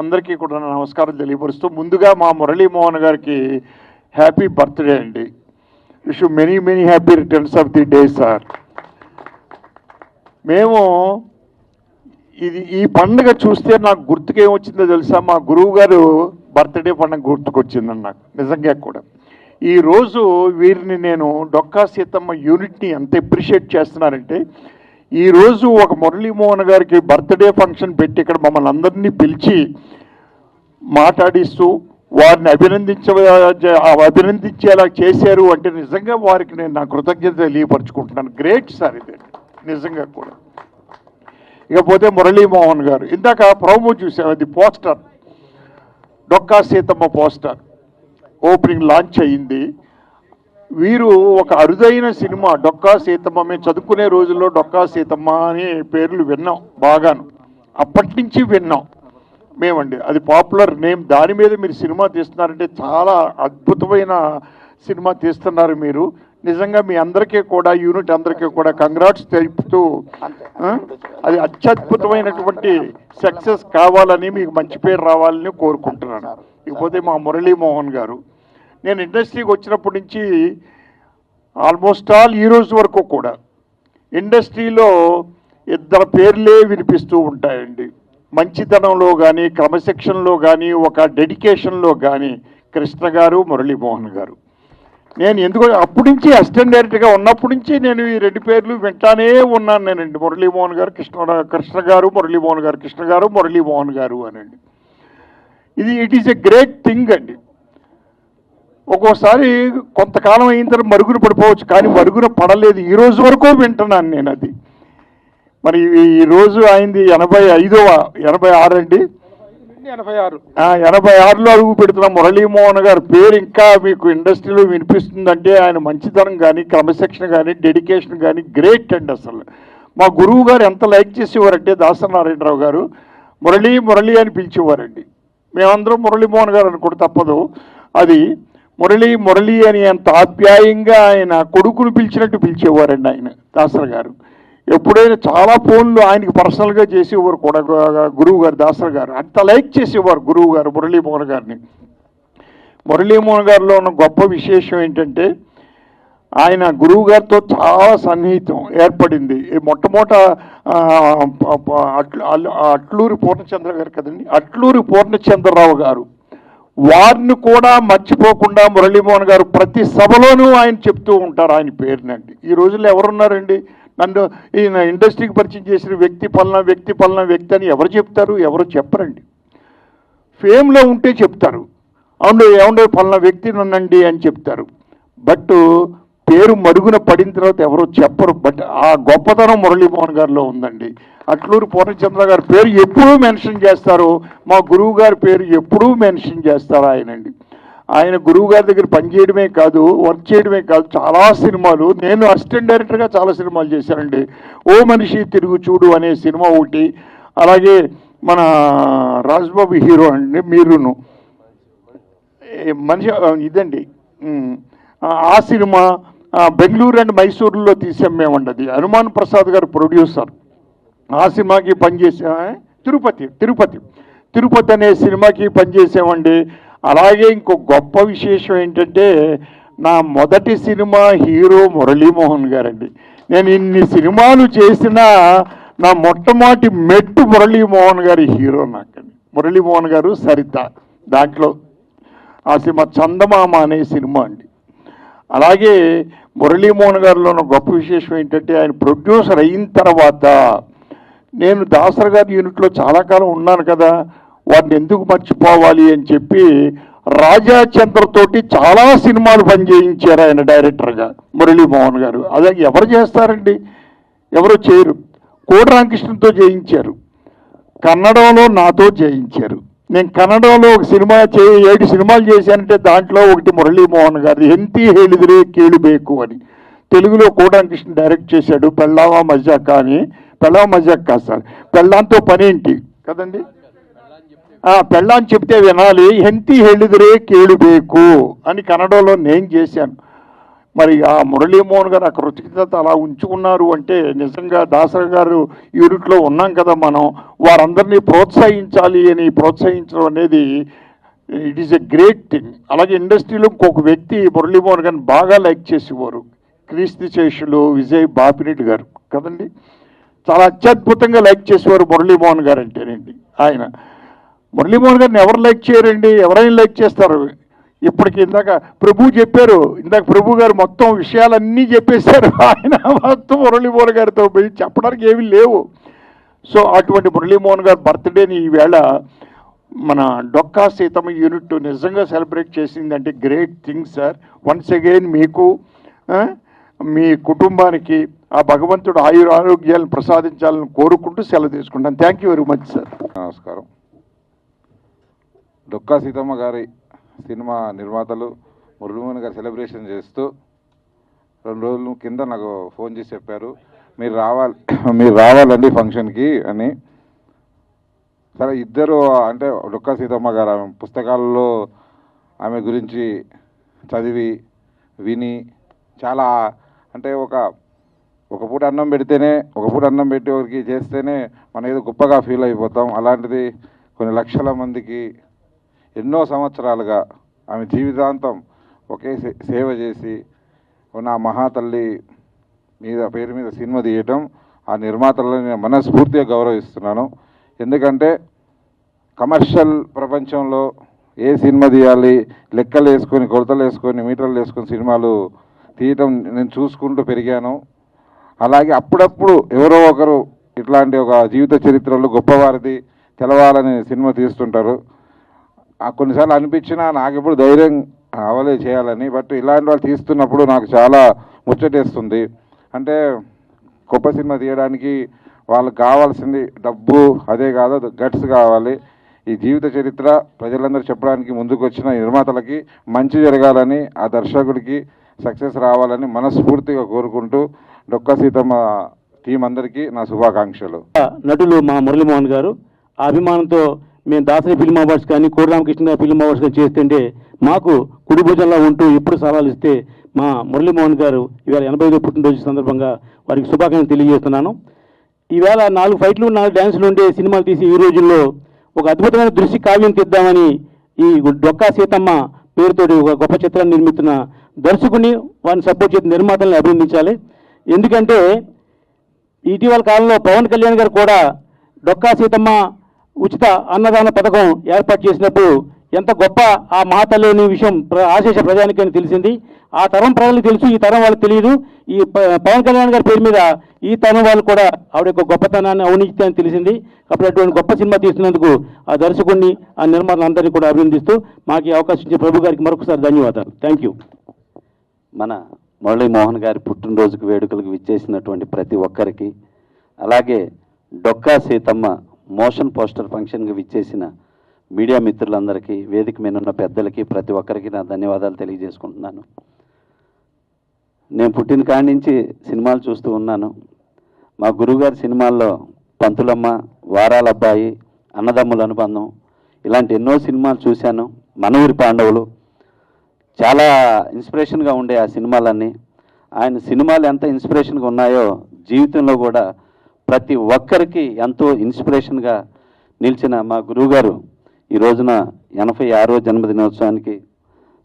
అందరికీ కూడా నమస్కారం తెలియపరుస్తూ ముందుగా మా మురళీమోహన్ గారికి హ్యాపీ బర్త్డే అండి. Wish many many happy returns of the day sir. మేము ఈ పండుగ చూస్తే నాకు గుర్తుకేమొచ్చిందో తెలుసా, మా గురువు గారు బర్త్డే పండుగ గుర్తుకొచ్చిందండి నాకు నిజంగా కూడా. ఈరోజు వీరిని నేను డొక్కా సీతమ్మ యూనిట్ని ఎంత అప్రిషియేట్ చేస్తున్నానంటే, ఈరోజు ఒక మురళీమోహన్ గారికి బర్త్డే ఫంక్షన్ పెట్టి ఇక్కడ మమ్మల్ని అందరినీ పిలిచి మాట్లాడిస్తూ వారిని అభినందించేలా చేశారు అంటే నిజంగా వారికి నేను నా కృతజ్ఞత తెలియపరుచుకుంటున్నాను. గ్రేట్ సార్ ఇది నిజంగా కూడా. ఇకపోతే మురళీమోహన్ గారు ఇందాక ప్రోమో చూసాం, అది poster, Dokka Seethamma poster opening launch అయ్యింది. వీరు ఒక అరుదైన సినిమా డొక్కా సీతమ్మ, మేము చదువుకునే రోజుల్లో డొక్కా సీతమ్మ అనే పేర్లు విన్నాం బాగాను, అప్పటి నుంచి విన్నాం మేమండి. అది పాపులర్ నేమ్. దాని మీద మీరు సినిమా తీస్తున్నారంటే చాలా అద్భుతమైన సినిమా తీస్తున్నారు మీరు. నిజంగా మీ అందరికీ కూడా యూనిట్ అందరికీ కూడా కంగ్రాట్స్ తెలుపుతూ అది అత్యద్భుతమైనటువంటి సక్సెస్ కావాలని, మీకు మంచి పేరు రావాలని కోరుకుంటున్నాను. ఇకపోతే మా మురళీమోహన్ గారు, నేను ఇండస్ట్రీకి వచ్చినప్పటి నుంచి ఆల్మోస్ట్ ఆల్ ఈ రోజు వరకు కూడా ఇండస్ట్రీలో ఇద్దరు పేర్లే వినిపిస్తూ ఉంటాయండి. మంచితనంలో కానీ, క్రమశిక్షణలో కానీ, ఒక డెడికేషన్లో కానీ కృష్ణ గారు, మురళీమోహన్ గారు. నేను ఎందుకు అప్పటి నుంచి అసిస్టెంట్ డైరెక్టర్గా ఉన్నప్పటి నుంచి నేను ఈ రెండు పేర్లు వింటానే ఉన్నాను నేనండి. మురళీమోహన్ గారు, కృష్ణ గారు, మురళీమోహన్ గారు, కృష్ణ గారు, మురళీమోహన్ గారు అనండి. It is a great thing అండి. ఒక్కోసారి కొంతకాలం అయిన తర్వాత మరుగున పడిపోవచ్చు, కానీ మరుగున పడలేదు. ఈ రోజు వరకు వింటున్నాను నేను అది. మరి ఈరోజు అయింది 86 అండి, 86లో అడుగు పెడుతున్న మురళీమోహన్ గారి పేరు ఇంకా మీకు ఇండస్ట్రీలో వినిపిస్తుందంటే ఆయన మంచితనం కానీ, క్రమశిక్షణ కానీ, డెడికేషన్ కానీ గ్రేట్ అండి. అసలు మా గురువు గారు ఎంత లైక్ చేసేవారంటే దాసనారాయణరావు గారు మురళి అని పిలిచేవారండి. మేమందరం మురళీమోహన్ గారు అనుకుంటే తప్పదు. అది మురళి అని ఎంత ఆప్యాయంగా ఆయన కొడుకును పిలిచినట్టు పిలిచేవారండి ఆయన దాసర్ గారు. ఎప్పుడైనా చాలా ఫోన్లు ఆయనకి పర్సనల్గా చేసేవారు కూడా గురువు గారు, దాసర్ గారు అంత లైక్ చేసేవారు గురువు గారు మురళీమోహన్ గారిని. మురళీమోహన్ గారిలో ఉన్న గొప్ప విశేషం ఏంటంటే, ఆయన గురువు గారితో చాలా సన్నిహితం ఏర్పడింది. మొట్టమొదట అట్లూరి పూర్ణచంద్ర గారు కదండి, అట్లూరి పూర్ణచంద్రరావు గారు, వారిని కూడా మర్చిపోకుండా మురళీమోహన్ గారు ప్రతి సభలోనూ ఆయన చెప్తూ ఉంటారు ఆయన పేరునండి. ఈ రోజుల్లో ఎవరున్నారండి నన్ను ఈయన ఇండస్ట్రీకి పరిచయం చేసిన వ్యక్తి పలానా వ్యక్తి అని ఎవరు చెప్తారు? ఎవరు చెప్పరండి. ఫేమ్లో ఉంటే చెప్తారు, ఏమండే పలానా వ్యక్తి నన్నండి అని చెప్తారు. బట్ పేరు మరుగున పడిన తర్వాత ఎవరో చెప్పరు. బట్ ఆ గొప్పతనం మురళీమోహన్ గారిలో ఉందండి. అట్లూరి పూర్ణచంద్ర గారి పేరు ఎప్పుడూ మెన్షన్ చేస్తారు, మా గురువు గారి పేరు ఎప్పుడూ మెన్షన్ చేస్తారు ఆయనండి. ఆయన గురువు గారి దగ్గర పనిచేయడమే కాదు, వర్క్ చేయడమే కాదు, చాలా సినిమాలు, నేను అసిస్టెంట్ డైరెక్టర్గా చాలా సినిమాలు చేశానండి. ఓ మనిషి తిరుగు చూడు అనే సినిమా ఒకటి, అలాగే మన రాజ్బాబు హీరో అండి, మీరును మనిషి ఇదండి ఆ సినిమా, బెంగళూరు అండ్ మైసూరులో తీసాం మేమండి. అది హనుమాన్ ప్రసాద్ గారు ప్రొడ్యూసర్. ఆ సినిమాకి పనిచేసా. తిరుపతి అనే సినిమాకి పనిచేసామండి. అలాగే ఇంకో గొప్ప విశేషం ఏంటంటే, నా మొదటి సినిమా హీరో మురళీమోహన్ గారండి. నేను ఇన్ని సినిమాలు చేసినా నా మొట్టమొదటి మెట్టు మురళీమోహన్ గారి హీరో నాకండి. మురళీమోహన్ గారు, సరిత, దాంట్లో ఆ సినిమా చందమామ అనే సినిమా అండి. అలాగే మురళీమోహన్ గారిలో ఉన్న గొప్ప విశేషం ఏంటంటే, ఆయన ప్రొడ్యూసర్ అయిన తర్వాత నేను దాసర్ గారి యూనిట్లో చాలా కాలం ఉన్నాను కదా, వాటిని ఎందుకు మర్చిపోవాలి అని చెప్పి రాజా చంద్రతోటి చాలా సినిమాలు పనిచేయించారు ఆయన డైరెక్టర్గా మురళీమోహన్ గారు. అదే ఎవరు చేస్తారండి, ఎవరు చేయరు. కోడి రామకృష్ణతో చేయించారు, కన్నడంలో నాతో చేయించారు. నేను కన్నడంలో ఒక సినిమా 7 సినిమాలు చేశానంటే దాంట్లో ఒకటి మురళీమోహన్ గారి ఎంతి ಹೇಳಿದ್ರೆ ಕೇಳಬೇಕು అని. తెలుగులో కోడి రామకృష్ణ డైరెక్ట్ చేశాడు పెళ్ళామా మజాక అని. పెళ్ళామా మజాక్ కాదు సార్, పెళ్ళాంతో పనేంటి కదండి, పెళ్ళాన్ని చెప్తే వినాలి, ఎంతి ಹೇಳಿದ್ರೆ ಕೇಳಬೇಕು అని కన్నడంలో నేను చేశాను. మరి ఆ మురళీమోహన్ గారు ఆ కృతజ్ఞత అలా ఉంచుకున్నారు అంటే నిజంగా దాసరి గారు యూనిట్లో ఉన్నాం కదా మనం, వారందరినీ ప్రోత్సహించాలి అని ప్రోత్సహించడం అనేది it is a great thing. అలాగే ఇండస్ట్రీలో ఇంకొక వ్యక్తి మురళీమోహన్ గారిని బాగా లైక్ చేసేవారు, క్రీస్తు శేషులు విజయ్ బాపిరెడ్డి గారు కదండి. చాలా అత్యద్భుతంగా లైక్ చేసేవారు మురళీమోహన్ గారు అంటేనండి. ఆయన మురళీమోహన్ గారిని ఎవరు లైక్ చేయరండి, ఎవరైనా లైక్ చేస్తారు. ఇప్పటికి ఇందాక ప్రభు చెప్పారు, ఇందాక ప్రభు గారు మొత్తం విషయాలన్నీ చెప్పేశారు. ఆయన మొత్తం మురళీమోహన్ గారితో పోయి చెప్పడానికి ఏమీ లేవు. సో అటువంటి మురళీమోహన్ గారి బర్త్డేని ఈవేళ మన డొక్కా సీతమ్మ యూనిట్ నిజంగా సెలబ్రేట్ చేసిందంటే great thing sir. Once again మీకు మీ కుటుంబానికి ఆ భగవంతుడు ఆరోగ్యాలను ప్రసాదించాలని కోరుకుంటూ సెలవు తీసుకుంటాను. Thank you very much sir. నమస్కారం. డొక్కా సీతమ్మ గారి సినిమా నిర్మాతలు మురళీమోహన్ గారు సెలబ్రేషన్ చేస్తూ 2 రోజుల కింద నాకు ఫోన్ చేసి చెప్పారు, మీరు రావాలండి ఫంక్షన్కి అని. సరే ఇద్దరు అంటే డొక్కా సీతమ్మ గారు ఆమె పుస్తకాలలో ఆమె గురించి చదివి విని చాలా అంటే ఒక పూట అన్నం పెడితేనే ఒక పూట అన్నం పెట్టి ఒకరికి చేస్తేనే మనం ఏదో గొప్పగా ఫీల్ అయిపోతాం. అలాంటిది కొన్ని లక్షల మందికి ఎన్నో సంవత్సరాలుగా ఆమె జీవితాంతం ఒకే సేవ చేసి ఉన్న మహాతల్లి పేరు మీద సినిమా తీయటం ఆ నిర్మాతలను నేను మనస్ఫూర్తిగా గౌరవిస్తున్నాను. ఎందుకంటే కమర్షియల్ ప్రపంచంలో ఏ సినిమా తీయాలి లెక్కలు వేసుకొని కొలతలు వేసుకొని మీటర్లు వేసుకొని సినిమాలు తీయటం నేను చూసుకుంటూ పెరిగాను. అలాగే అప్పుడప్పుడు ఎవరో ఒకరు ఇట్లాంటి ఒక జీవిత చరిత్రలు గొప్పవారిది తెలవాలని సినిమా తీస్తుంటారు. కొన్నిసార్లు అనిపించినా నాకు ఎప్పుడు ధైర్యం అవలే చేయాలని. బట్ ఇలాంటి వాళ్ళు తీస్తున్నప్పుడు నాకు చాలా ముచ్చటేస్తుంది. అంటే గొప్ప సినిమా తీయడానికి వాళ్ళకి కావాల్సింది డబ్బు అదే కాదు, గట్స్ కావాలి. ఈ జీవిత చరిత్ర ప్రజలందరూ చెప్పడానికి ముందుకు వచ్చిన నిర్మాతలకి మంచి జరగాలని, ఆ దర్శకుడికి సక్సెస్ రావాలని మనస్ఫూర్తిగా కోరుకుంటూ డొక్కా సీతమ్మ టీం అందరికీ నా శుభాకాంక్షలు. నటులు మా మురళీమోహన్ గారు ఆ అభిమానంతో మేము దాసరి ఫిల్మ్ అవార్డ్స్ కానీ కోడిరామకృష్ణ ఫిల్మ్ అవార్డ్స్ కానీ చేస్తుంటే మాకు కుడి భుజంలో ఉంటూ ఎప్పుడు సవాలు ఇస్తే మా మురళీమోహన్ గారు ఈవేళ 85వ పుట్టినరోజు సందర్భంగా వారికి శుభాకాంక్షలు తెలియజేస్తున్నాను. ఈవేళ 4 ఫైట్లు 4 డ్యాన్సులు ఉండే సినిమాలు తీసి ఈ రోజుల్లో ఒక అద్భుతమైన దృశ్య కావ్యం తీద్దామని ఈ డొక్కా సీతమ్మ పేరుతోటి ఒక గొప్ప చిత్రాన్ని నిర్మిస్తున్న దర్శకుని వారిని సపోర్ట్ చేసిన నిర్మాతలను అభినందించాలి. ఎందుకంటే ఇటీవల కాలంలో పవన్ కళ్యాణ్ గారు కూడా డొక్కా సీతమ్మ ఉచిత అన్నదాన పథకం ఏర్పాటు చేసినప్పుడు ఎంత గొప్ప ఆ మహాతల్లి అనే విషయం ఆశేష ప్రజానికని తెలిసింది. ఆ తరం ప్రజలకు తెలుసు, ఈ తరం వాళ్ళకి తెలియదు. ఈ పవన్ కళ్యాణ్ గారి పేరు మీద ఈ తరం వాళ్ళు కూడా ఆవిడ యొక్క గొప్పతనాన్ని ఔన్నత్యాన్ని తెలిసింది. కాబట్టి అటువంటి గొప్ప సినిమా తీస్తున్నందుకు ఆ దర్శకుడిని ఆ నిర్మాతలందరినీ కూడా అభినందిస్తూ మాకు ఈ అవకాశం ఇచ్చే ప్రభు గారికి మరొకసారి ధన్యవాదాలు. Thank you. మన మురళీమోహన్ గారి పుట్టినరోజుకు వేడుకలకు విచ్చేసినటువంటి ప్రతి ఒక్కరికి, అలాగే డొక్కా సీతమ్మ మోషన్ పోస్టర్ ఫంక్షన్కి విచ్చేసిన మీడియా మిత్రులందరికీ, వేదిక మీద ఉన్న పెద్దలకి, ప్రతి ఒక్కరికి నా ధన్యవాదాలు తెలియజేసుకుంటున్నాను. నేను పుట్టిన కాడి నుంచి సినిమాలు చూస్తూ ఉన్నాను. మా గురువుగారి సినిమాల్లో పంతులమ్మ, వారాల అబ్బాయి, అన్నదమ్ముల అనుబంధం ఇలాంటి ఎన్నో సినిమాలు చూశాను. మన ఊరి పాండవులు చాలా ఇన్స్పిరేషన్గా ఉండే ఆ సినిమాలన్నీ. ఆయన సినిమాలు ఎంత ఇన్స్పిరేషన్గా ఉన్నాయో జీవితంలో కూడా ప్రతి ఒక్కరికి ఎంతో ఇన్స్పిరేషన్గా నిలిచిన మా గురువుగారు ఈ రోజున 86వ జన్మదినోత్సవానికి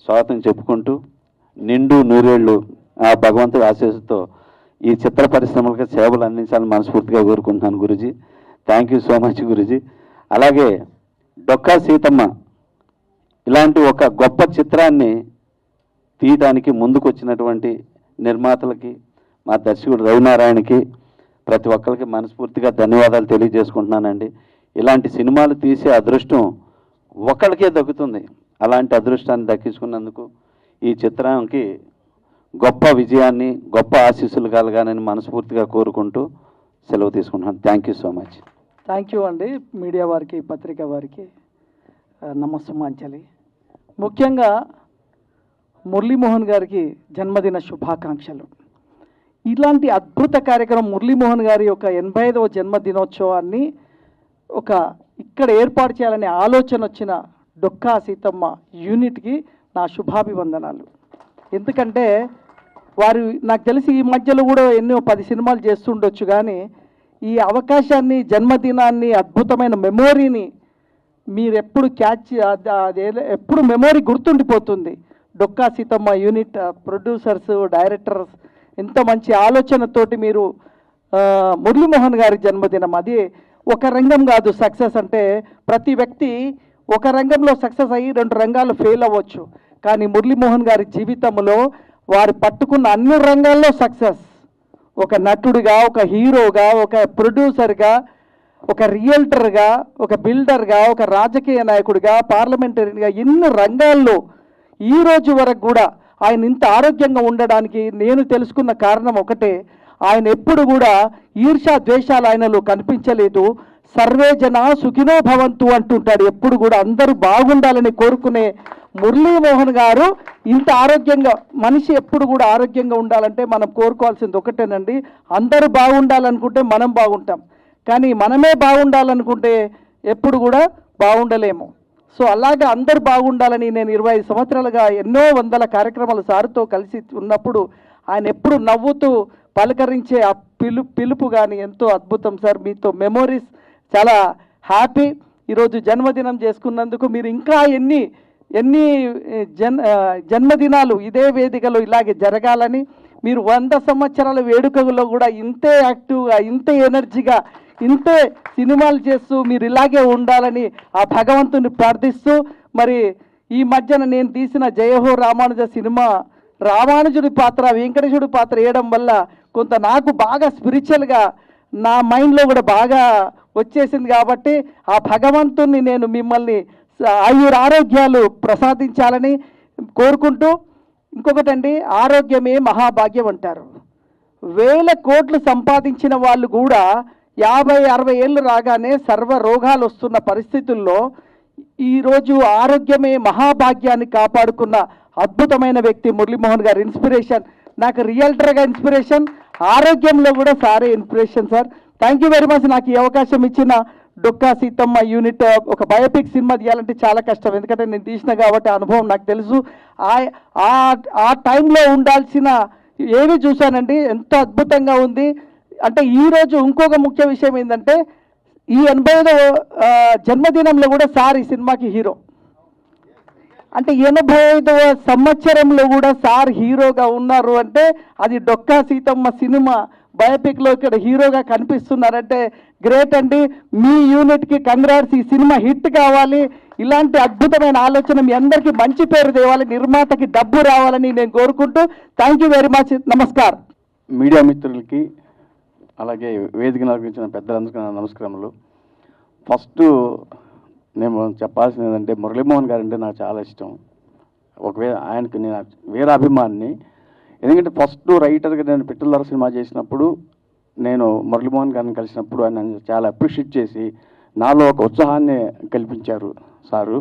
స్వాగతం చెప్పుకుంటూ నిండు నూరేళ్లు ఆ భగవంతుడి ఆశీస్సుతో ఈ చిత్ర పరిశ్రమలకు సేవలు అందించాలని మనస్ఫూర్తిగా కోరుకుంటున్నాను Guruji. Thank you so much Guruji. అలాగే డొక్కా సీతమ్మ ఇలాంటి ఒక గొప్ప చిత్రాన్ని తీయడానికి ముందుకు వచ్చినటువంటి నిర్మాతలకి, మా దర్శకుడు రవినారాయణకి, ప్రతి ఒక్కరికి మనస్ఫూర్తిగా ధన్యవాదాలు తెలియజేసుకుంటున్నానండి. ఇలాంటి సినిమాలు తీసే అదృష్టం ఒకరికే దక్కుతుంది. అలాంటి అదృష్టాన్ని దక్కించుకున్నందుకు ఈ చిత్రానికి గొప్ప విజయాన్ని, గొప్ప ఆశీస్సులు కలగాలని మనస్ఫూర్తిగా కోరుకుంటూ సెలవు తీసుకుంటున్నాను. Thank you so much. Thank you అండి. మీడియా వారికి, పత్రికా వారికి నమస్సుమాంజలి. ముఖ్యంగా మురళీమోహన్ గారికి జన్మదిన శుభాకాంక్షలు. ఇలాంటి అద్భుత కార్యక్రమం మురళీమోహన్ గారి యొక్క 85వ జన్మదినోత్సవాన్ని ఇక్కడ ఏర్పాటు చేయాలనే ఆలోచన వచ్చిన డొక్కా సీతమ్మ యూనిట్కి నా శుభాభివందనాలు. ఎందుకంటే వారు నాకు తెలిసి ఈ మధ్యలో కూడా ఎన్నో 10 సినిమాలు చేస్తుండొచ్చు, కానీ ఈ అవకాశాన్ని, జన్మదినాన్ని, అద్భుతమైన మెమొరీని మీరు ఎప్పుడు క్యాచ్, ఎప్పుడు మెమొరీ గుర్తుండిపోతుంది. Dokka Seethamma unit producers, directors ఎంత మంచి ఆలోచనతోటి మీరు మురళీమోహన్ గారి జన్మదినం, అది ఒక రంగం కాదు సక్సెస్ అంటే. ప్రతి వ్యక్తి ఒక రంగంలో సక్సెస్ అయ్యి 2 రంగాలు ఫెయిల్ అవ్వచ్చు, కానీ మురళీమోహన్ గారి జీవితంలో వారు పట్టుకున్న అన్ని రంగాల్లో సక్సెస్. ఒక నటుడిగా, ఒక హీరోగా, ఒక ప్రొడ్యూసర్గా, ఒక రియల్టర్గా, ఒక బిల్డర్గా, ఒక రాజకీయ నాయకుడిగా, పార్లమెంటరీగా, ఇన్ని రంగాల్లో ఈ రోజు వరకు కూడా ఆయన ఇంత ఆరోగ్యంగా ఉండడానికి నేను తెలుసుకున్న కారణం ఒకటే, ఆయన ఎప్పుడు కూడా ఈర్ష్యా ద్వేషాలు ఆయనలో కనిపించలేదు. సర్వే జన సుఖినో భవంతు అంటుంటాడు. ఎప్పుడు కూడా అందరూ బాగుండాలని కోరుకునే మురళీమోహన్ గారు ఇంత ఆరోగ్యంగా, మనిషి ఎప్పుడు కూడా ఆరోగ్యంగా ఉండాలంటే మనం కోరుకోవాల్సింది ఒకటేనండి, అందరూ బాగుండాలనుకుంటే మనం బాగుంటాం, కానీ మనమే బాగుండాలనుకుంటే ఎప్పుడు కూడా బాగుండలేము. సో అలాగే అందరూ బాగుండాలని నేను 25 సంవత్సరాలుగా ఎన్నో వందల కార్యక్రమాలు సార్తో కలిసి ఉన్నప్పుడు ఆయన ఎప్పుడు నవ్వుతూ పలకరించే ఆ పిలుపు కానీ ఎంతో అద్భుతం సార్. మీతో మెమోరీస్ చాలా హ్యాపీ. ఈరోజు జన్మదినం చేసుకున్నందుకు మీరు ఇంకా ఎన్ని జన్మదినాలు ఇదే వేదికలో ఇలాగే జరగాలని, మీరు 100 సంవత్సరాల వేడుకల్లో కూడా ఇంతే యాక్టివ్గా, ఇంతే ఎనర్జీగా, ఇంతే సినిమాలు చేస్తూ మీరు ఇలాగే ఉండాలని ఆ భగవంతుని ప్రార్థిస్తూ, మరి ఈ మధ్యన నేను తీసిన జయహో రామానుజ సినిమా రామానుజుడి పాత్ర, వెంకటేశుడి పాత్ర వేయడం వల్ల కొంత నాకు బాగా స్పిరిచువల్గా నా మైండ్లో కూడా బాగా వచ్చేసింది. కాబట్టి ఆ భగవంతుణ్ణి నేను మిమ్మల్ని ఆరోగ్యాలు ప్రసాదించాలని కోరుకుంటూ, ఇంకొకటండి, ఆరోగ్యమే మహాభాగ్యం అంటారు. 1000 కోట్లు సంపాదించిన వాళ్ళు కూడా 50-60 ఏళ్ళు రాగానే సర్వ రోగాలు వస్తున్న పరిస్థితుల్లో ఈరోజు ఆరోగ్యమే మహాభాగ్యాన్ని కాపాడుకున్న అద్భుతమైన వ్యక్తి మురళీమోహన్ గారు. ఇన్స్పిరేషన్, నాకు రియల్టర్గా ఇన్స్పిరేషన్, ఆరోగ్యంలో కూడా సారే inspiration sir. Thank you very much. నాకు ఈ అవకాశం ఇచ్చిన డొక్కా సీతమ్మ యూనిట్, ఒక బయోపిక్ సినిమా తీయాలంటే చాలా కష్టం, ఎందుకంటే నేను తీసిన కాబట్టి అనుభవం నాకు తెలుసు. ఆ టైంలో ఉండాల్సిన ఏవి చూశానండి, ఎంత అద్భుతంగా ఉంది అంటే. ఈరోజు ఇంకొక ముఖ్య విషయం ఏంటంటే, ఈ 85వ జన్మదినంలో కూడా సార్ ఈ సినిమాకి హీరో. అంటే 85వ సంవత్సరంలో కూడా సార్ హీరోగా ఉన్నారు అంటే అది డొక్కా సీతమ్మ సినిమా బయోపిక్లో ఇక్కడ హీరోగా కనిపిస్తున్నారంటే గ్రేట్ అండి. మీ యూనిట్కి కంగ్రాట్స్. ఈ సినిమా హిట్ కావాలి, ఇలాంటి అద్భుతమైన ఆలోచన మీ అందరికీ మంచి పేరు తేవాలి, నిర్మాతకి డబ్బు రావాలని నేను కోరుకుంటూ థ్యాంక్ యూ వెరీ మచ్. నమస్కారం. మీడియా మిత్రులకి అలాగే వేదికను అలంకరించిన పెద్దలందరికీ నా నమస్కారములు. ఫస్ట్ నేను చెప్పాల్సింది ఏంటంటే, మురళీమోహన్ గారు అంటే నాకు చాలా ఇష్టం. ఒకవేళ ఆయనకి నేను వేరే అభిమానిని. ఎందుకంటే ఫస్ట్ రైటర్గా నేను పిట్టల సినిమా చేసినప్పుడు, నేను మురళీమోహన్ గారిని కలిసినప్పుడు ఆయన చాలా అప్రిషియేట్ చేసి నాలో ఒక ఉత్సాహాన్ని కల్పించారు సారు.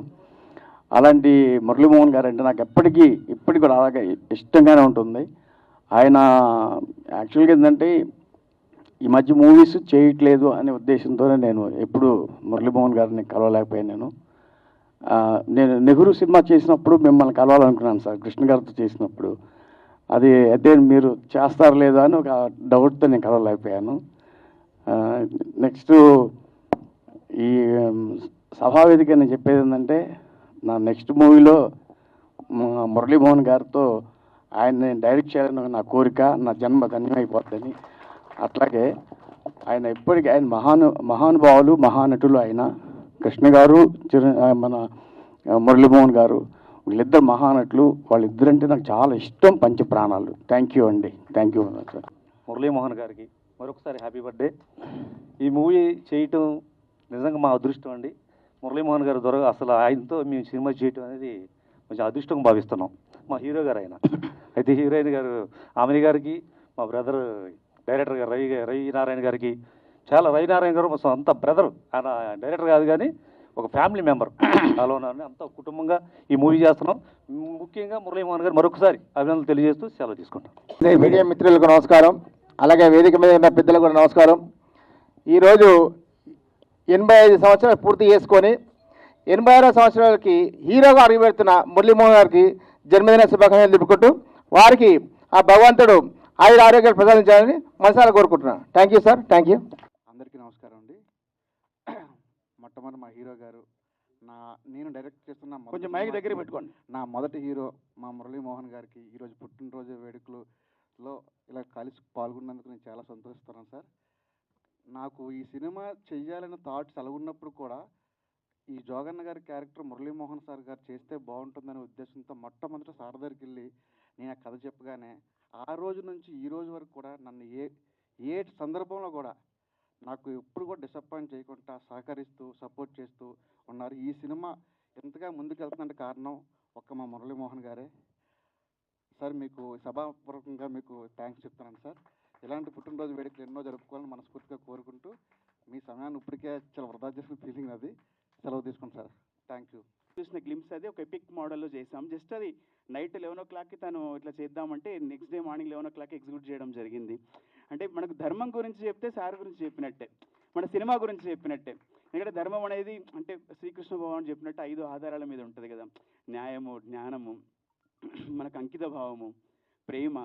అలాంటి మురళీమోహన్ గారు అంటే నాకు ఇప్పటికీ కూడా అలాగే ఇష్టంగానే ఉంటుంది. ఆయన యాక్చువల్గా ఏంటంటే ఈ మధ్య మూవీస్ చేయట్లేదు అనే ఉద్దేశంతోనే నేను ఎప్పుడు మురళీమోహన్ గారిని కలవలేకపోయాను. నేను నెహ్రూ సినిమా చేసినప్పుడు మిమ్మల్ని కలవాలనుకున్నాను సార్, కృష్ణ గారితో చేసినప్పుడు. అది అయితే మీరు చేస్తారు లేదా అని ఒక డౌట్తో నేను కలవలేకపోయాను. నెక్స్ట్ ఈ సభావేదిక నేను చెప్పేది ఏంటంటే, నా నెక్స్ట్ మూవీలో మురళీమోహన్ గారితో ఆయన డైరెక్ట్ చేయాలని నా కోరిక, నా జన్మ ధన్యమైపోద్దని. అట్లాగే ఆయన ఎప్పటికీ ఆయన మహానుభావులు, మహానటులు. ఆయన కృష్ణ గారు, మన మురళీమోహన్ గారు వీళ్ళిద్దరు మహానటులు. వాళ్ళిద్దరంటే నాకు చాలా ఇష్టం, పంచ ప్రాణాలు. థ్యాంక్ యూ అండి. Thank you sir. మురళీమోహన్ గారికి మరొకసారి హ్యాపీ బర్త్డే. ఈ మూవీ చేయటం నిజంగా మా అదృష్టం అండి. మురళీమోహన్ గారు ద్వారా అసలు ఆయనతో మేము సినిమా చేయటం అనేది కొంచెం అదృష్టంగా భావిస్తున్నాం. మా హీరో గారు ఆయన. అయితే హీరోయిన్ గారు ఆమెని గారికి, మా బ్రదర్ డైరెక్టర్ గారు రవి నారాయణ గారికి, చాలా రవి నారాయణ గారు మా సొంత బ్రదర్. ఆయన డైరెక్టర్ కాదు కానీ ఒక ఫ్యామిలీ మెంబర్ అలా ఉన్నారని అంత కుటుంబంగా ఈ మూవీ చేస్తున్నాం. ముఖ్యంగా మురళీమోహన్ గారు మరొకసారి అభినందనలు తెలియజేస్తూ సెలవు తీసుకుంటాం. మీడియా మిత్రులకు నమస్కారం, అలాగే వేదిక మీద ఉన్న పెద్దలకు కూడా నమస్కారం. ఈరోజు 85 సంవత్సరాలు పూర్తి చేసుకొని 86వ సంవత్సరాలకి హీరోగా అడుగుపెడుతున్న మురళీమోహన్ గారికి జన్మదిన శుభాకాంక్షలు తెలుపుకుంటూ, వారికి ఆ భగవంతుడు ఆయుర ఆరోగ్యాలు ప్రసాదించాలని మనసారా కోరుకుంటున్నాను. Thank you sir, thank you. అందరికీ నమస్కారం అండి. మొట్టమొదటి మా హీరో గారు, నేను డైరెక్ట్ చేస్తున్న కొంచెం మైక్ దగ్గర పెట్టుకోండి. నా మొదటి హీరో మా మురళీమోహన్ గారికి ఈరోజు పుట్టినరోజు వేడుకలలో ఇలా కలిసి పాల్గొన్నందుకు నేను చాలా సంతోషిస్తున్నాను సార్. నాకు ఈ సినిమా చెయ్యాలన్న థాట్స్ అలాగున్నప్పుడు కూడా ఈ జోగన్న గారి క్యారెక్టర్ మురళీమోహన్ సార్ గారు చేస్తే బాగుంటుందనే ఉద్దేశంతో మొట్టమొదటి సార్ దగ్గరికి వెళ్ళి నేను ఆ కథ చెప్పగానే ఆ రోజు నుంచి ఈ రోజు వరకు కూడా నన్ను ఏ సందర్భంలో కూడా నాకు ఎప్పుడు కూడా డిసప్పాయింట్ చేయకుండా సహకరిస్తూ సపోర్ట్ చేస్తూ ఉన్నారు. ఈ సినిమా ఎంతగా ముందుకు వెళ్తుందంటే కారణం ఒక్క మా మురళీమోహన్ గారే సార్. మీకు సభాపూర్వకంగా మీకు థ్యాంక్స్ చెప్తున్నాను సార్. ఇలాంటి పుట్టినరోజు వేడుకలు ఎన్నో జరుపుకోవాలని మనస్ఫూర్తిగా కోరుకుంటూ మీ సమయాన్ని ఇప్పటికే చాలా వృధా చేసిన ఫీలింగ్ అది. సెలవు తీసుకుంటాను సార్. Thank you. చూసిన గ్లిమ్స్ అది ఒక ఎపిక్ మోడల్లో చేసాం. జస్ట్ అది నైట్ 11 o'clockకి తను ఇట్లా చేద్దామంటే నెక్స్ట్ డే మార్నింగ్ 11 o'clockకి ఎగ్జిక్యూట్ చేయడం జరిగింది. అంటే మనకు ధర్మం గురించి చెప్తే సార్ గురించి చెప్పినట్టే, మన సినిమా గురించి చెప్పినట్టే. ఎందుకంటే ధర్మం అనేది అంటే శ్రీకృష్ణ భగవాన్ చెప్పినట్టు 5 ఆధారాల మీద ఉంటుంది కదా. న్యాయము, జ్ఞానము, మనకు అంకిత భావము, ప్రేమ.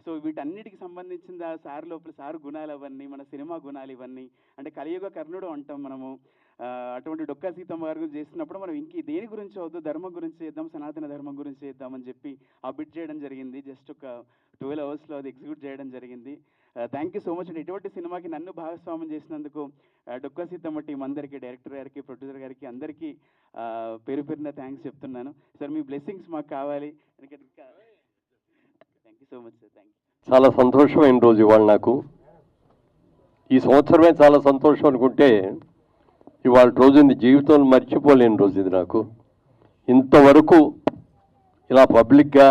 సో వీటన్నిటికి సంబంధించిన సార్ లోపల సార్ గుణాలు అవన్నీ, మన సినిమా గుణాలు ఇవన్నీ. అంటే కలియుగ కర్ణుడు అంటాం మనము. అటువంటి డొక్కా సీతమ్మ గారి గురించి చేస్తున్నప్పుడు మనం ఇంక దేని గురించి వద్దు, ధర్మం గురించి చేద్దాం, సనాతన ధర్మం గురించి చేద్దామని చెప్పి ఆ బిట్ చేయడం జరిగింది. జస్ట్ ఒక 12 hours అది ఎగ్జిక్యూట్ చేయడం జరిగింది. థ్యాంక్ యూ సో మచ్ అండి. ఇటువంటి సినిమాకి నన్ను భాగస్వామ్యం చేసినందుకు డొక్కా సీతమ్మ టీం అందరికీ, డైరెక్టర్ గారికి, ప్రొడ్యూసర్ గారికి అందరికీ పేరు పేరున థ్యాంక్స్ చెప్తున్నాను సార్. మీ బ్లెస్సింగ్స్ మాకు కావాలి. ఎందుకంటే thank you so much sir. Thank you. చాలా సంతోషమైన రోజు ఇవాళ నాకు. ఈ సంవత్సరమే చాలా సంతోషం అనుకుంటే ఇవాళ రోజు జీవితంలో మర్చిపోలేని రోజు ఇది నాకు. ఇంతవరకు ఇలా పబ్లిక్గా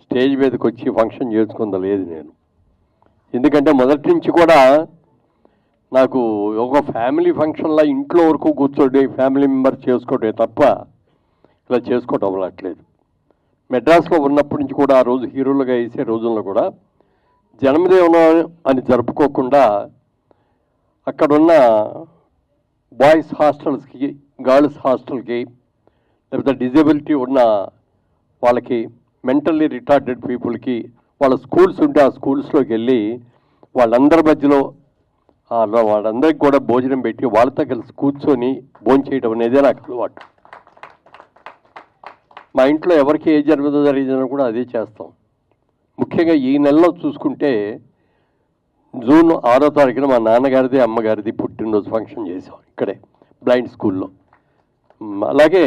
స్టేజ్ మీదకి వచ్చి ఫంక్షన్ చేసుకుందా లేదు నేను. ఎందుకంటే మొదటి నుంచి కూడా నాకు ఒక ఫ్యామిలీ ఫంక్షన్లా ఇంట్లో వరకు కూర్చోండి ఫ్యామిలీ మెంబర్స్ చేసుకోవటమే తప్ప ఇలా చేసుకోవటం అవ్వట్లేదు. మెడ్రాస్లో ఉన్నప్పటి నుంచి కూడా ఆ రోజు హీరోలుగా వేసే రోజుల్లో కూడా జన్మదినం అని జరుపుకోకుండా అక్కడున్న బాయ్స్ హాస్టల్స్కి, గర్ల్స్ హాస్టల్కి, లేకపోతే డిజబిలిటీ ఉన్న వాళ్ళకి, మెంటల్లీ రిటార్డెడ్ పీపుల్కి వాళ్ళ స్కూల్స్ ఉంటే ఆ స్కూల్స్లోకి వెళ్ళి వాళ్ళందరి మధ్యలో వాళ్ళందరికీ కూడా భోజనం పెట్టి వాళ్ళతో కలిసి కూర్చొని భోజనం చేయడం అనేదే నాకు అలవాటు. మా ఇంట్లో ఎవరికి ఏ జన్మదినం జరిగిందో కూడా అదే చేస్తాం. ముఖ్యంగా ఈ నెలలో చూసుకుంటే జూన్ 6వ తారీఖున మా నాన్నగారిది, అమ్మగారిది పుట్టినరోజు ఫంక్షన్ చేసాం ఇక్కడే బ్లైండ్ స్కూల్లో. అలాగే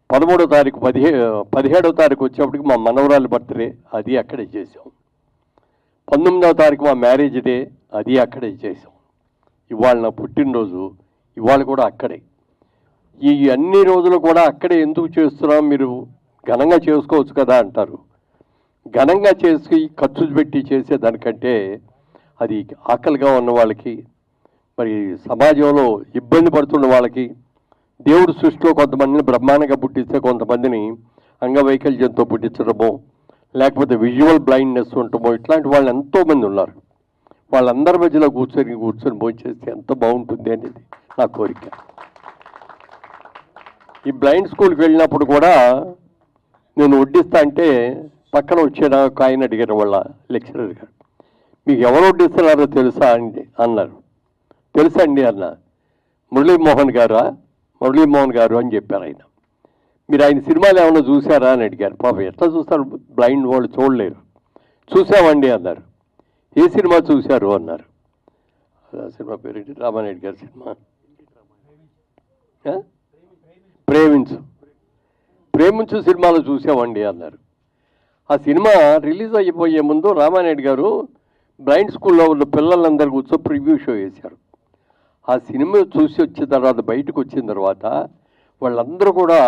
13వ తారీఖు 17వ తారీఖు వచ్చేప్పటికి మా మనవరాలి బర్త్డే, అది అక్కడే చేసాం. 19వ తారీఖు మా మ్యారేజ్ డే, అది అక్కడే చేసాం. ఇవాళ నా పుట్టినరోజు, ఇవాళ కూడా అక్కడే. ఈ అన్ని రోజులు కూడా అక్కడే ఎందుకు చేస్తున్నాం, మీరు ఘనంగా చేసుకోవచ్చు కదా అంటారు. ఘనంగా చేసి ఖర్చు పెట్టి చేసేదానికంటే అది ఆకలిగా ఉన్న వాళ్ళకి, మరి సమాజంలో ఇబ్బంది పడుతున్న వాళ్ళకి, దేవుడు సృష్టిలో కొంతమందిని బ్రహ్మాండంగా పుట్టిస్తే కొంతమందిని అంగవైకల్యంతో పుట్టించడమో, లేకపోతే విజువల్ బ్లైండ్నెస్ ఉండటమో, ఇట్లాంటి వాళ్ళు ఎంతోమంది ఉన్నారు. వాళ్ళందరి మధ్యలో కూర్చొని భోజనం చేస్తే ఎంత బాగుంటుంది అనేది నా కోరిక. ఈ బ్లైండ్ స్కూల్కి వెళ్ళినప్పుడు కూడా నేను వడ్డిస్తా అంటే పక్కన వచ్చే నాకు ఆయన అడిగారు వాళ్ళ లెక్చరర్ గారు, మీకు ఎవరు వడ్డిస్తున్నారో తెలుసా అండి అన్నారు. తెలుసా అండి అన్న. మురళీమోహన్ గారు అని చెప్పారు ఆయన. మీరు ఆయన సినిమాలు ఏమైనా చూసారా అని అడిగారు. పాపం ఎట్లా చూస్తారు, బ్లైండ్ వాళ్ళు చూడలేరు. చూసామండి అన్నారు. ఏ సినిమా చూశారు అన్నారు. సినిమా పేరు రామారెడ్డి గారి సినిమా ప్రేమించు సినిమాలో చూసామండి అన్నారు. ఆ సినిమా రిలీజ్ అయిపోయే ముందు రామారెడ్డి గారు బ్లైండ్ స్కూల్లో ఉన్న పిల్లలందరూ కూర్చో ప్రివ్యూ షో వేశారు. ఆ సినిమా చూసి వచ్చిన తర్వాత బయటకు వచ్చిన తర్వాత వాళ్ళందరూ కూడా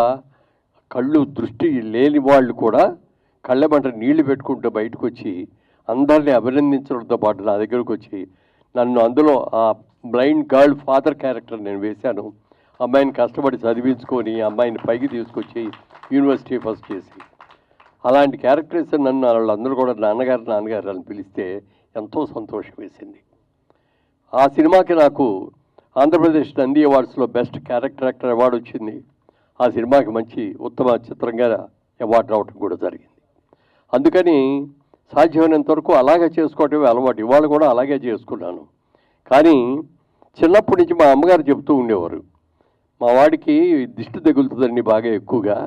కళ్ళు దృష్టి లేని వాళ్ళు కూడా కళ్ళెమంట నీళ్లు పెట్టుకుంటూ బయటకు వచ్చి అందరినీ అభినందించడంతో పాటు నా దగ్గరకు వచ్చి నన్ను అందులో ఆ బ్లైండ్ గర్ల్ ఫాదర్ క్యారెక్టర్ నేను వేశాను. అమ్మాయిని కష్టపడి చదివించుకొని అమ్మాయిని పైకి తీసుకొచ్చి యూనివర్సిటీ ఫస్ట్ చేసి అలాంటి క్యారెక్టర్స్ నన్ను వాళ్ళందరూ కూడా నాన్నగారు అని పిలిస్తే ఎంతో సంతోషం వేసింది. ఆ సినిమాకి నాకు ఆంధ్రప్రదేశ్ నంది అవార్డ్స్లో బెస్ట్ క్యారెక్టర్ యాక్టర్ అవార్డు వచ్చింది. ఆ సినిమాకి మంచి ఉత్తమ చిత్రంగా అవార్డు రావడం కూడా జరిగింది. అందుకని సాధ్యమైనంత వరకు అలాగే చేసుకోవటమే అలవాటు. ఇవాళ కూడా అలాగే చేసుకున్నాను. కానీ చిన్నప్పటి నుంచి మా అమ్మగారు చెప్తూ ఉండేవారు, మా వాడికి దిష్టి తగులుతుందండి బాగా ఎక్కువగా.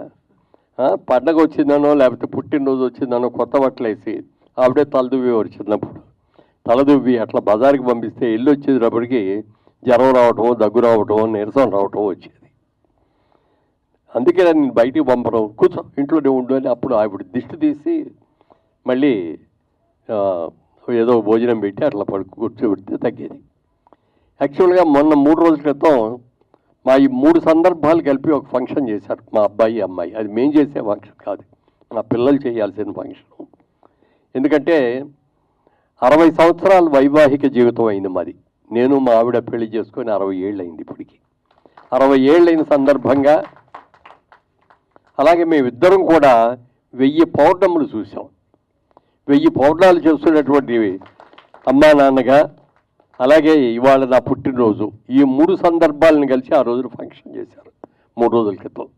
పండగ వచ్చిందనో లేకపోతే పుట్టినరోజు వచ్చిందనో కొత్త బట్టలు వేసి ఆవిడే తలదువ్వేవారు చిన్నప్పుడు. తలదువ్వి అట్లా బజార్కి పంపిస్తే ఇల్లు వచ్చేటప్పటికి జ్వరం రావటం, దగ్గు రావటం, నీరసం రావటం వచ్చేది. అందుకే నేను బయటికి పంపడం, కూర్చో ఇంట్లోనే ఉండు అని అప్పుడు ఆవిడ దిష్టి తీసి మళ్ళీ ఏదో భోజనం పెట్టి అట్లా కూర్చోబెడితే తగ్గేది. యాక్చువల్గా మొన్న 3 రోజుల క్రితం మా ఈ 3 సందర్భాలు కలిపి ఒక ఫంక్షన్ చేశారు మా అబ్బాయి అమ్మాయి. అది మేము చేసే ఫంక్షన్ కాదు, మా పిల్లలు చేయాల్సిన ఫంక్షన్. ఎందుకంటే 60 సంవత్సరాల వైవాహిక జీవితం అయింది మాది. నేను మా ఆవిడ పెళ్లి చేసుకొని 60 ఏళ్ళు అయింది. ఇప్పటికి 60 ఏళ్ళైన సందర్భంగా అలాగే మేమిద్దరం కూడా 1000 పౌర్ణములు చూసాం. 1000 పౌర్ణాలు చేస్తున్నటువంటి అమ్మా నాన్నగా, అలాగే ఇవాళ నా పుట్టినరోజు, ఈ 3 సందర్భాలను కలిసి ఆ రోజున ఫంక్షన్ చేశారు 3 రోజుల క్రితం.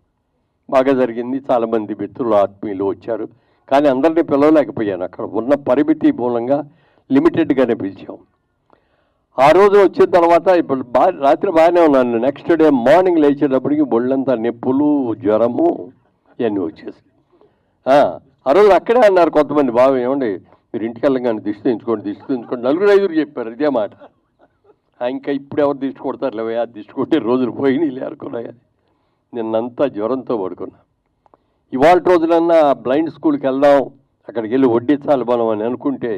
బాగా జరిగింది. చాలామంది మిత్రులు ఆత్మీయులు వచ్చారు. కానీ అందరినీ పిలవలేకపోయాను, అక్కడ ఉన్న పరిమితి మూలంగా లిమిటెడ్గానే పిలిచాం. ఆ రోజు వచ్చిన తర్వాత ఇప్పుడు రాత్రి బాగానే ఉన్నాను. నెక్స్ట్ డే మార్నింగ్ లేచేటప్పటికి ఒళ్ళంతా నొప్పులు, జ్వరము ఇవన్నీ వచ్చేసి ఆ రోజు అక్కడే అన్నారు కొంతమంది, బాగా ఏమండి మీరు ఇంటికి వెళ్ళగానే దిష్టి తెంచుకోండి, దిష్టి తెంచుకోండి, 4-5 చెప్పారు ఇదే మాట. ఇంకా ఇప్పుడు ఎవరు దిష్టి కొడతారు లేవా, దిష్టి కొట్టే రోజులు పోయి లేరుకున్నాయి. నిన్నంతా జ్వరంతో పడుకున్నా. ఇవాళ రోజులన్నా బ్లైండ్ స్కూల్కి వెళ్దాం, అక్కడికి వెళ్ళి వడ్డించాలి మనం అని అనుకుంటే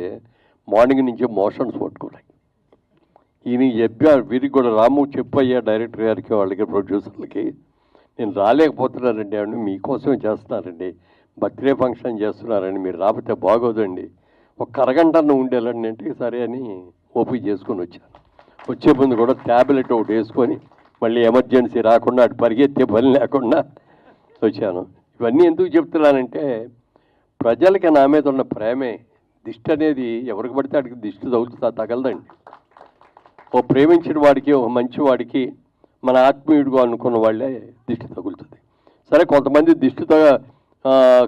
మార్నింగ్ నుంచి మోషన్స్ పట్టుకున్నాయి. ఈయన చెప్పారు, వీరికి కూడా రాము చెప్పయ్యా డైరెక్టర్ గారికి, వాళ్ళకి, ప్రొడ్యూసర్లకి, నేను రాలేకపోతున్నానండి అండి, మీకోసమే చేస్తున్నారండి, బర్త్డే ఫంక్షన్ చేస్తున్నారండి, మీరు రాకపోతే బాగోదండి, ఒక అరగంటను ఉండేలండి అంటే సరే అని ఓపిక చేసుకొని వచ్చాను. వచ్చే ముందు కూడా ట్యాబ్లెట్ ఒకటి వేసుకొని మళ్ళీ ఎమర్జెన్సీ రాకుండా అటు పరిగెత్తే పని లేకుండా వచ్చాను. ఇవన్నీ ఎందుకు చెప్తున్నానంటే ప్రజలకి నా మీద ఉన్న ప్రేమే. దిష్టి అనేది ఎవరికి పడితే అడిగి దిష్టి తగలదండి. ఓ ప్రేమించిన వాడికి, ఒక మంచి వాడికి, మన ఆత్మీయుడిగా అనుకున్న వాళ్ళే దిష్టి తగులుతుంది. సరే, కొంతమంది దిష్టితో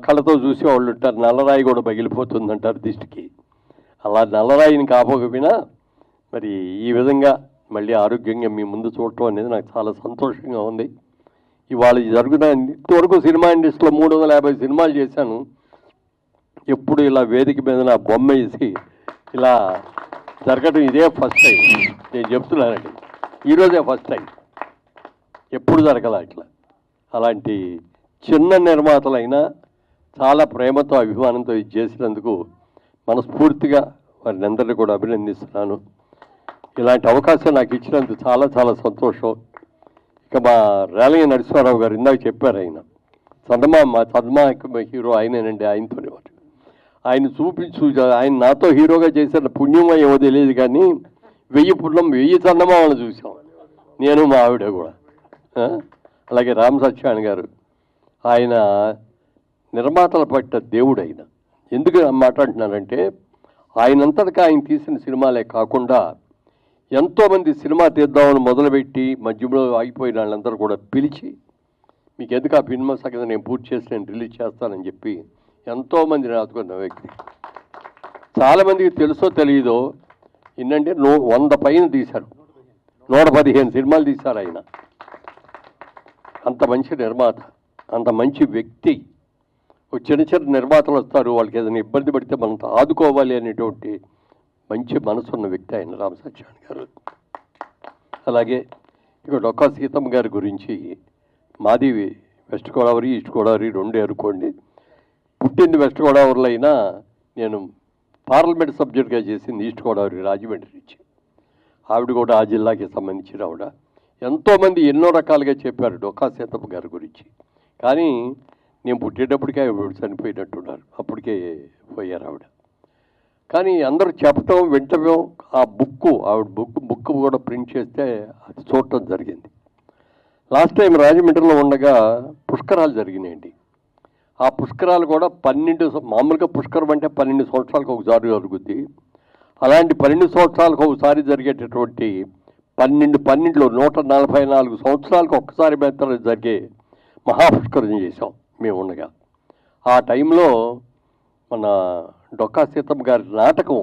కళ్ళతో చూసే వాళ్ళు ఉంటారు, నల్లరాయి కూడా పగిలిపోతుంది అంటారు దిష్టికి. అలా నల్లరాయిని కాపోకపోయినా మరి ఈ విధంగా మళ్ళీ ఆరోగ్యంగా మీ ముందు చూడటం అనేది నాకు చాలా సంతోషంగా ఉంది. ఇవాళ జరుగుతున్న ఇంతవరకు సినిమా ఇండస్ట్రీలో 350 సినిమాలు చేశాను. ఎప్పుడు ఇలా వేదిక మీద నా బొమ్మ వేసి ఇలా జరగడం ఇదే ఫస్ట్ టైం. నేను చెప్తున్నానండి, ఈరోజే ఫస్ట్ టైం. ఎప్పుడు జరగల ఇట్లా. అలాంటి చిన్న నిర్మాతలైనా చాలా ప్రేమతో, అభిమానంతో ఇది చేసినందుకు మనస్ఫూర్తిగా వారిని అందరినీ కూడా అభినందిస్తున్నాను. ఇలాంటి అవకాశం నాకు ఇచ్చినందుకు చాలా చాలా సంతోషం. ఇక మా రేలయ్య నరసింహారావు గారు ఇందాక చెప్పారు, ఆయన చందమా హీరో ఆయనేనండి, ఆయనతోనే ఆయన చూపించు, ఆయన నాతో హీరోగా చేసిన పుణ్యమో ఏమో తెలియదు కానీ 1000 చందమామలు చూసాం నేను, మా ఆవిడ కూడా. అలాగే రామ్ సత్యాన్ గారు, ఆయన నిర్మాతల పట్ల దేవుడు. ఆయన ఎందుకు మాట్లాడుతున్నానంటే ఆయనంతటిగా ఆయన తీసిన సినిమాలే కాకుండా ఎంతోమంది సినిమా తీద్దామని మొదలుపెట్టి మధ్యలో ఆగిపోయిన వాళ్ళందరూ కూడా పిలిచి, మీకు ఎందుకు ఆ సినిమా సగం నేను పూర్తి చేసి నేను రిలీజ్ చేస్తానని చెప్పి ఎంతోమందిని ఆదుకున్న వ్యక్తి. చాలామందికి తెలుసో తెలియదో, ఏంటంటే 100 పైన తీశారు, 115 సినిమాలు తీశారు ఆయన. అంత మంచి నిర్మాత, అంత మంచి వ్యక్తి. చిన్న చిన్న నిర్మాతలు వస్తారు, వాళ్ళకి ఏదైనా ఇబ్బంది పడితే మనం ఆదుకోవాలి అనేటువంటి మంచి మనసున్న వ్యక్తి ఆయన రామ్ సత్యాన్ గారు. అలాగే ఇక డొక్కా సీతమ్మ గారి గురించి, మాది వెస్ట్ గోదావరి, ఈస్ట్ గోదావరి 2 అనుకోండి. పుట్టింది వెస్ట్ గోదావరిలో అయినా నేను పార్లమెంట్ సబ్జెక్ట్గా చేసింది ఈస్ట్ గోదావరి, రాజమండ్రి నుంచి. ఆవిడ కూడా ఆ జిల్లాకి సంబంధించిన ఆవిడ. ఎంతోమంది ఎన్నో రకాలుగా చెప్పారు డొక్కా సీతమ్మ గారి గురించి. కానీ నేను పుట్టేటప్పటికే ఆవిడ చనిపోయినట్టున్నారు, అప్పటికే పోయారు ఆవిడ. కానీ అందరూ చెప్పటం, వింటం, ఆ ఆవిడ బుక్ కూడా ప్రింట్ చేస్తే అది చూడటం జరిగింది. లాస్ట్ టైం రాజమండ్రిలో ఉండగా పుష్కరాలు జరిగినాయండి. ఆ పుష్కరాలు కూడా 12, మామూలుగా పుష్కరం అంటే 12 సంవత్సరాలకు ఒకసారి జరుగుద్ది. అలాంటి 12 సంవత్సరాలకు ఒకసారి జరిగేటటువంటి 12లో 144 సంవత్సరాలకు ఒక్కసారి మాత్రం జరిగే మహాపుష్కరం చేశాం మేము ఉండగా. ఆ టైంలో మన డొక్కా సీతమ్మ గారి నాటకం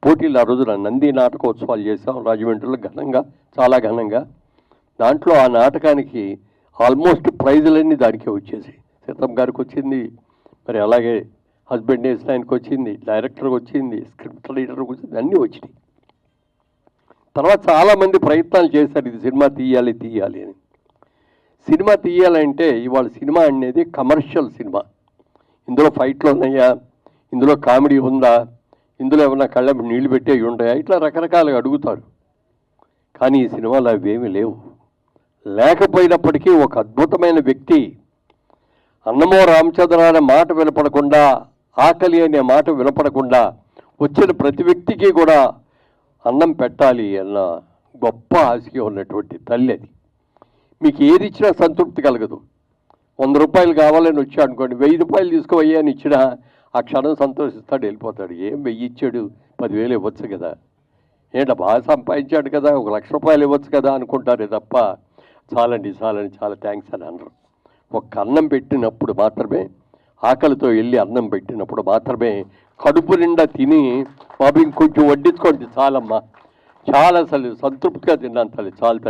పోటీలు ఆ రోజున నంది నాటకోత్సవాలు చేసాం రాజమండ్రిలో ఘనంగా, చాలా ఘనంగా. దాంట్లో ఆ నాటకానికి ఆల్మోస్ట్ ప్రైజులన్నీ దానికే వచ్చేసి, సీతమ్మ గారికి వచ్చింది, మరి అలాగే హస్బెండ్ వేసిన ఆయనకు వచ్చింది, డైరెక్టర్కి వచ్చింది, స్క్రిప్ట్ రైటర్కి వచ్చింది, అన్నీ వచ్చినాయి. తర్వాత చాలామంది ప్రయత్నాలు చేశారు ఇది సినిమా తీయాలి అని. సినిమా తీయాలంటే ఇవాళ సినిమా అనేది కమర్షియల్ సినిమా. ఇందులో ఫైట్లు ఉన్నాయా, ఇందులో కామెడీ ఉందా, ఇందులో ఏమన్నా కళ్ళ నీళ్లు పెట్టేవి ఉంటాయా, ఇట్లా రకరకాలుగా అడుగుతారు. కానీ ఈ సినిమాలో అవేమీ లేవు. లేకపోయినప్పటికీ ఒక అద్భుతమైన వ్యక్తి అన్నమో రామచంద్ర అనే మాట వినపడకుండా, ఆకలి అనే మాట వినపడకుండా వచ్చిన ప్రతి వ్యక్తికి కూడా అన్నం పెట్టాలి అన్న గొప్ప ఆశగా ఉన్నటువంటి తల్లి అది. మీకు ఏది ఇచ్చినా సంతృప్తి కలగదు. 100 రూపాయలు కావాలని వచ్చా అనుకోండి, 1000 రూపాయలు తీసుకోవయ్యా అని ఇచ్చినా ఆ క్షణం సంతోషిస్తాడు, వెళ్ళిపోతాడు. ఏం 1000 ఇచ్చాడు, 10,000 ఇవ్వచ్చు కదా, ఏంటో బాగా సంపాదించాడు కదా, 1,00,000 రూపాయలు ఇవ్వచ్చు కదా అనుకుంటారే తప్ప చాలండి చాలా థ్యాంక్స్ అని అనరు. ఒక్క అన్నం పెట్టినప్పుడు మాత్రమే, ఆకలితో వెళ్ళి అన్నం పెట్టినప్పుడు మాత్రమే కడుపు నిండా తిని బాబు ఇంకొంచెం వడ్డించుకోండి చాలమ్మా, చాలా అసలు సంతృప్తిగా తిన్నాను తల్లి, చాలు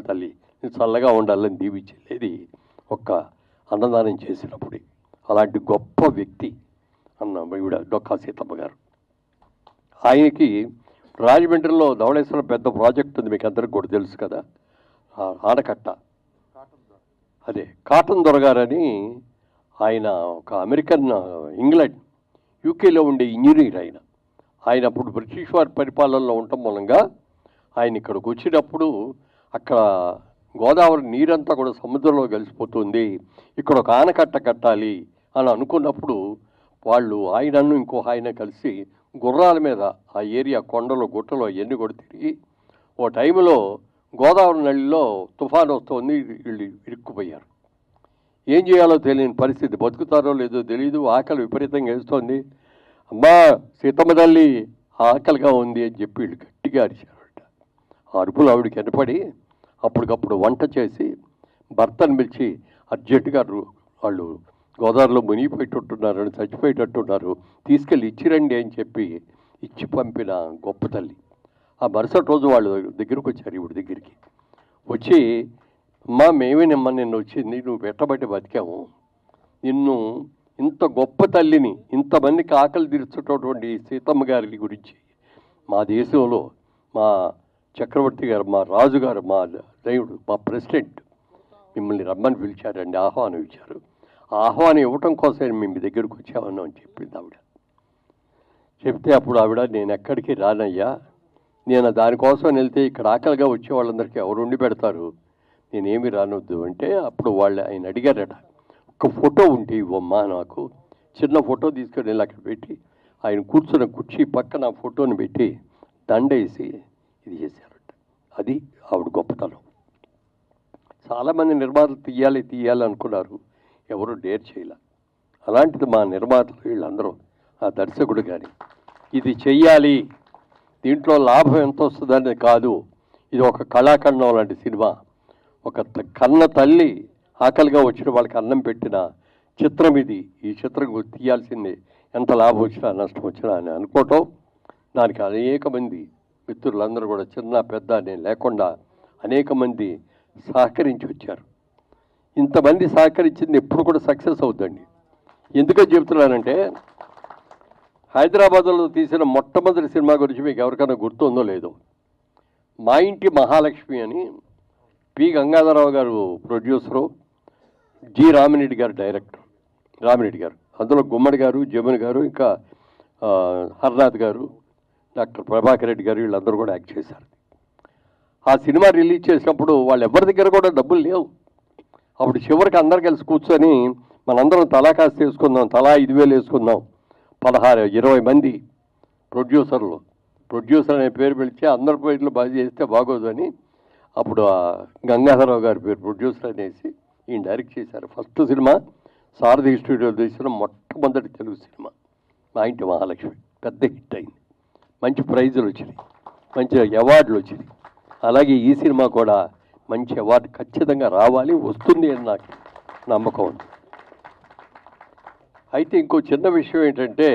తల్లి నేను చల్లగా ఉండాలని దీవించలేది ఒక్క అన్నదానం చేసినప్పుడు. అలాంటి గొప్ప వ్యక్తి అన్న ఈవిడ డొక్కా సీతమ్మ గారు. ఆయనకి రాజమండ్రిలో ధవళేశ్వరం పెద్ద ప్రాజెక్ట్ ఉంది, మీకు అందరికి కూడా తెలుసు కదా, ఆనకట్ట. అదే కాటన్ దొరగారని ఆయన ఒక అమెరికన్, ఇంగ్లాండ్, యూకేలో ఉండే ఇంజనీర్. ఆయన అప్పుడు బ్రిటిష్ వారి పరిపాలనలో ఉండటం మూలంగా ఆయన ఇక్కడికి వచ్చినప్పుడు అక్కడ గోదావరి నీరంతా కూడా సముద్రంలో కలిసిపోతుంది, ఇక్కడ ఒక ఆనకట్ట కట్టాలి అని అనుకున్నప్పుడు వాళ్ళు ఆయనను ఇంకో ఆయన కలిసి గుర్రాల మీద ఆ ఏరియా కొండలు గుట్టలు అవన్నీ కూడా తిరిగి ఓ టైంలో గోదావరి నదిలో తుఫాను వస్తుంది, వీళ్ళు ఇరుక్కుపోయారు. ఏం చేయాలో తెలియని పరిస్థితి, బతుకుతారో లేదో తెలియదు, ఆకలి విపరీతంగా వేస్తోంది. అమ్మా సీతమ్మ తల్లి ఆకలిగా ఉంది అని చెప్పి వీళ్ళు గట్టిగా అరిచారట. ఆ అరుపులు ఆవిడకి ఎనపడి అప్పటికప్పుడు వంట చేసి భర్తను పిలిచి అర్జెంటుగా వాళ్ళు గోదావరిలో మునిగిపోయేటట్టున్నారు, చచ్చిపోయేటట్టున్నారు, తీసుకెళ్ళి ఇచ్చిరండి అని చెప్పి ఇచ్చి పంపిన గొప్ప తల్లి. ఆ మరుసటి రోజు వాళ్ళు దగ్గరకు వచ్చారు, ఈవిడ దగ్గరికి వచ్చి, అమ్మా మేమేనమ్మా నిన్ను వచ్చింది, నువ్వు పెట్టబట్టి బతికాము, నిన్ను ఇంత గొప్ప తల్లిని, ఇంతమందికి ఆకలి తీర్చేటటువంటి సీతమ్మ గారి గురించి మా దేశంలో మా చక్రవర్తి గారు, మా రాజుగారు, మా దేవుడు, మా ప్రెసిడెంట్ మిమ్మల్ని రమ్మని పిలిచారండి, ఆహ్వానం ఇచ్చారు. ఆ ఆహ్వానం ఇవ్వటం కోసం మేము మీ దగ్గరకు వచ్చామన్నా అని చెప్పింది ఆవిడ. చెప్తే అప్పుడు ఆవిడ, నేను ఎక్కడికి రానయ్యా, నేను దానికోసం వెళ్తే ఇక్కడ ఆకలిగా వచ్చే వాళ్ళందరికీ ఎవరు ఉండి పెడతారు, నేనేమి రానొద్దు అంటే అప్పుడు వాళ్ళు ఆయన అడిగారట, ఒక ఫోటో ఉంటే ఇవ్వమ్మా నాకు. చిన్న ఫోటో తీసుకొని వెళ్ళి అక్కడ పెట్టి ఆయన కూర్చున్న కుర్చీ పక్కన ఫోటోని పెట్టి దండేసి ఇది చేశారట. అది ఆవిడ గొప్పతనం. చాలామంది నిర్మాతలు తీయాలి అనుకున్నారు, ఎవరు డేర్ చేయలే. అలాంటిది మా నిర్మాతలు వీళ్ళందరూ, ఆ దర్శకుడు కానీ ఇది చెయ్యాలి, దీంట్లో లాభం ఎంత వస్తుందని కాదు, ఇది ఒక కళాఖండం లాంటి సినిమా, ఒక కన్న తల్లి ఆకలిగా వచ్చిన వాళ్ళకి అన్నం పెట్టిన చిత్రం ఇది, ఈ చిత్రం తీయాల్సిందే, ఎంత లాభం వచ్చినా నష్టం వచ్చినా అని అనుకోవటం. దానికి అనేక మంది మిత్రులందరూ కూడా చిన్న పెద్ద నేను లేకుండా అనేక మంది సహకరించి వచ్చారు. ఇంతమంది సహకరించింది ఎప్పుడు కూడా సక్సెస్ అవుతుందండి. ఎందుకని చెప్తున్నానంటే, హైదరాబాద్లో తీసిన మొట్టమొదటి సినిమా గురించి మీకు ఎవరికైనా గుర్తుందో లేదో, మా ఇంటి మహాలక్ష్మి అని పి గంగాధరరావు గారు ప్రొడ్యూసరు, జి రామిరెడ్డి గారు డైరెక్టర్. రామిరెడ్డి గారు, అందులో గుమ్మడి గారు, జమున్ గారు, ఇంకా హర్నాథ్ గారు, డాక్టర్ ప్రభాకర్ రెడ్డి గారు, వీళ్ళందరూ కూడా యాక్ట్ చేశారు. ఆ సినిమా రిలీజ్ చేసినప్పుడు వాళ్ళు ఎవరి దగ్గర కూడా డబ్బులు లేవు. అప్పుడు చివరికి అందరు కలిసి కూర్చొని మనందరం తలా కాస్త వేసుకుందాం, తలా 5,000 వేసుకుందాం, 16-20 మంది ప్రొడ్యూసర్లు, ప్రొడ్యూసర్ అనే పేరు పిలిచి అందరి పేర్లు బాగా చేస్తే బాగోదు అని అప్పుడు ఆ గంగాధరరావు గారి పేరు ప్రొడ్యూసర్ అనేసి ఈయన డైరెక్ట్ చేశారు. ఫస్ట్ సినిమా సారథి స్టూడియో తీసిన మొట్టమొదటి తెలుగు సినిమా మా ఇంటి మహాలక్ష్మి. పెద్ద హిట్ అయింది, మంచి ప్రైజులు వచ్చినాయి, మంచి అవార్డులు వచ్చినాయి. అలాగే ఈ సినిమా కూడా మంచి అవార్డు ఖచ్చితంగా రావాలి, వస్తుంది అని నాకు నమ్మకం ఉంది. అయితే ఇంకో చిన్న విషయం ఏంటంటే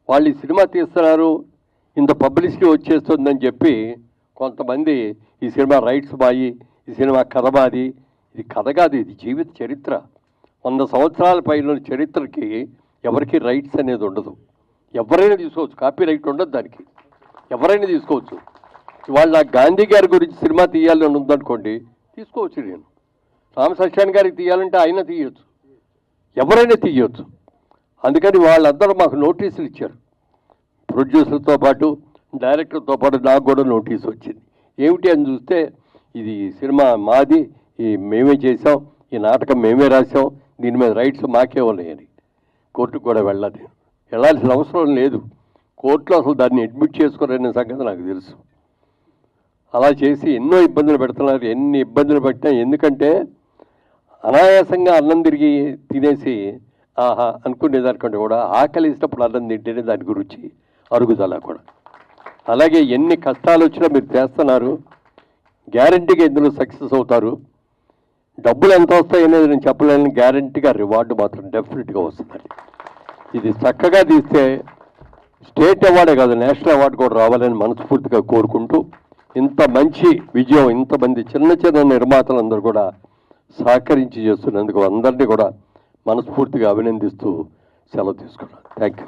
వాళ్ళు ఈ సినిమా తీస్తున్నారు, ఇంత పబ్లిసిటీ వచ్చేస్తుందని చెప్పి కొంతమంది ఈ సినిమా రైట్స్ బాయి, ఈ సినిమా కథ బాది. ఇది కథ కాదు, ఇది జీవిత చరిత్ర. 100 సంవత్సరాల పైన చరిత్రకి ఎవరికి రైట్స్ అనేది ఉండదు. ఎవరైనా తీసుకోవచ్చు, కాపీ రైట్ ఉండదు దానికి, ఎవరైనా తీసుకోవచ్చు. ఇవాళ నాకు గాంధీ గారి గురించి సినిమా తీయాలని ఉందనుకోండి, తీసుకోవచ్చు. నేను రామసత్యాన్ గారికి తీయాలంటే ఆయన తీయొచ్చు, ఎవరైనా తీయొచ్చు. అందుకని వాళ్ళందరూ మాకు నోటీసులు ఇచ్చారు. ప్రొడ్యూసర్తో పాటు డైరెక్టర్తో పాటు నాకు కూడా నోటీస్ వచ్చింది. ఏమిటి అని చూస్తే ఇది సినిమా మాది, మేమే చేసాం, ఈ నాటకం మేమే రాసాం, దీని మీద రైట్స్ మాకే ఉన్నాయని. కోర్టుకు కూడా వెళ్ళాల్సిన అవసరం లేదు. కోర్టులో అసలు దాన్ని అడ్మిట్ చేసుకోరనే సంగతి నాకు తెలుసు. అలా చేసి ఎన్నో ఇబ్బందులు పెడుతున్నారు. ఎన్ని ఇబ్బందులు పెట్టినా, ఎందుకంటే అనాయాసంగా అన్నం తిరిగి తినేసి ఆహా అనుకునేదానికంటే కూడా ఆకలి ఇచ్చినప్పుడు అన్నం తింటేనే దాని గురించి అరుగుదల కూడా. అలాగే ఎన్ని కష్టాలు వచ్చినా మీరు చేస్తున్నారు, గ్యారంటీగా ఇందులో సక్సెస్ అవుతారు. డబ్బులు ఎంత వస్తాయనేది నేను చెప్పలేని, గ్యారంటీగా రివార్డు మాత్రం డెఫినెట్గా వస్తుందండి. ఇది చక్కగా తీస్తే స్టేట్ అవార్డే కాదు, నేషనల్ అవార్డు కూడా రావాలని మనస్ఫూర్తిగా కోరుకుంటూ, ఇంత మంచి విజయం ఇంతమంది చిన్న చిన్న నిర్మాతలందరూ కూడా సహకరించి చేస్తున్నందుకు అందరినీ కూడా మనస్ఫూర్తిగా అభినందిస్తూ సెలవు తీసుకున్నాను. Thank you.